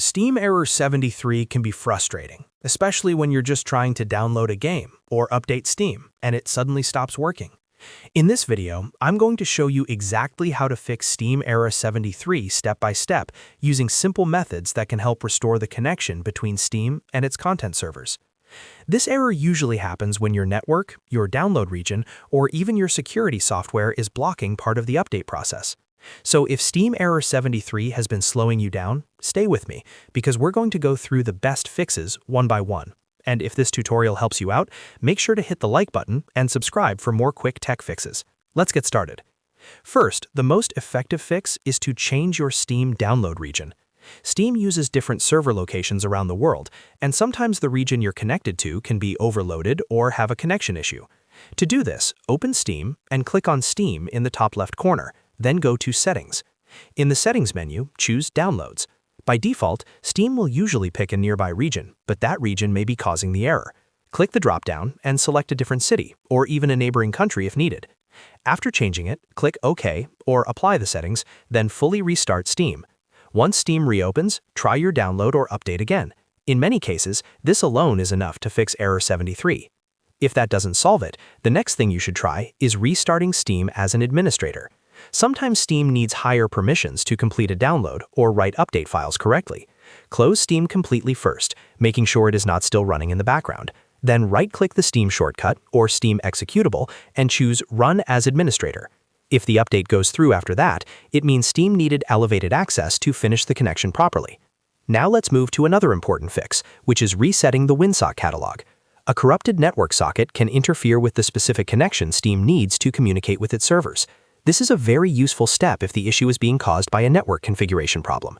Steam Error 73 can be frustrating, especially when you're just trying to download a game or update Steam and it suddenly stops working. In this video, I'm going to show you exactly how to fix Steam Error 73 step by step using simple methods that can help restore the connection between Steam and its content servers. This error usually happens when your network, your download region, or even your security software is blocking part of the update process. So if Steam Error 73 has been slowing you down, stay with me, because we're going to go through the best fixes one by one. And if this tutorial helps you out, make sure to hit the like button and subscribe for more quick tech fixes. Let's get started. First, the most effective fix is to change your Steam download region. Steam uses different server locations around the world, and sometimes the region you're connected to can be overloaded or have a connection issue. To do this, open Steam and click on Steam in the top left corner, then go to Settings. In the Settings menu, choose Downloads. By default, Steam will usually pick a nearby region, but that region may be causing the error. Click the drop-down and select a different city, or even a neighboring country if needed. After changing it, click OK or Apply the settings, then fully restart Steam. Once Steam reopens, try your download or update again. In many cases, this alone is enough to fix Error 73. If that doesn't solve it, the next thing you should try is restarting Steam as an administrator. Sometimes Steam needs higher permissions to complete a download or write update files correctly. Close Steam completely first, making sure it is not still running in the background. Then right-click the Steam shortcut or Steam executable and choose Run as Administrator. If the update goes through after that, it means Steam needed elevated access to finish the connection properly. Now let's move to another important fix, which is resetting the Winsock catalog. A corrupted network socket can interfere with the specific connection Steam needs to communicate with its servers. This is a very useful step if the issue is being caused by a network configuration problem.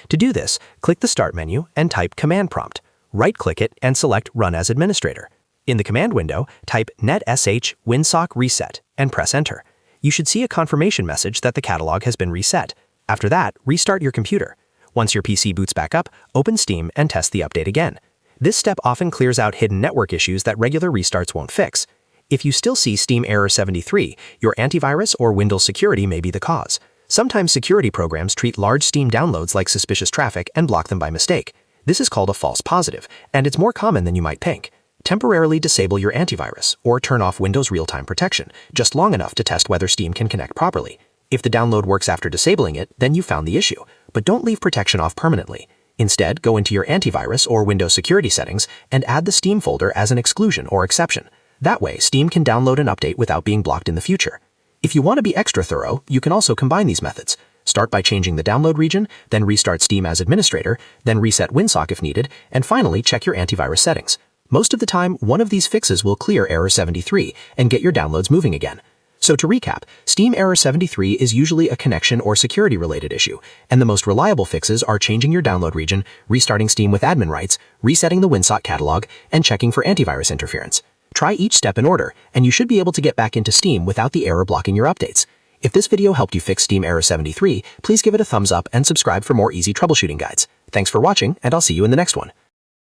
To do this, click the Start menu and type Command Prompt. Right-click it and select Run as Administrator. In the command window, type netsh winsock reset and press Enter. You should see a confirmation message that the catalog has been reset. After that, restart your computer. Once your PC boots back up, open Steam and test the update again. This step often clears out hidden network issues that regular restarts won't fix. If you still see Steam Error 73, your antivirus or Windows security may be the cause. Sometimes security programs treat large Steam downloads like suspicious traffic and block them by mistake. This is called a false positive, and it's more common than you might think. Temporarily disable your antivirus or turn off Windows real-time protection, just long enough to test whether Steam can connect properly. If the download works after disabling it, then you found the issue, but don't leave protection off permanently. Instead, go into your antivirus or Windows security settings and add the Steam folder as an exclusion or exception. That way, Steam can download an update without being blocked in the future. If you want to be extra thorough, you can also combine these methods. Start by changing the download region, then restart Steam as administrator, then reset Winsock if needed, and finally check your antivirus settings. Most of the time, one of these fixes will clear Error 73 and get your downloads moving again. So to recap, Steam Error 73 is usually a connection or security-related issue, and the most reliable fixes are changing your download region, restarting Steam with admin rights, resetting the Winsock catalog, and checking for antivirus interference. Try each step in order, and you should be able to get back into Steam without the error blocking your updates. If this video helped you fix Steam Error 73, please give it a thumbs up and subscribe for more easy troubleshooting guides. Thanks for watching, and I'll see you in the next one.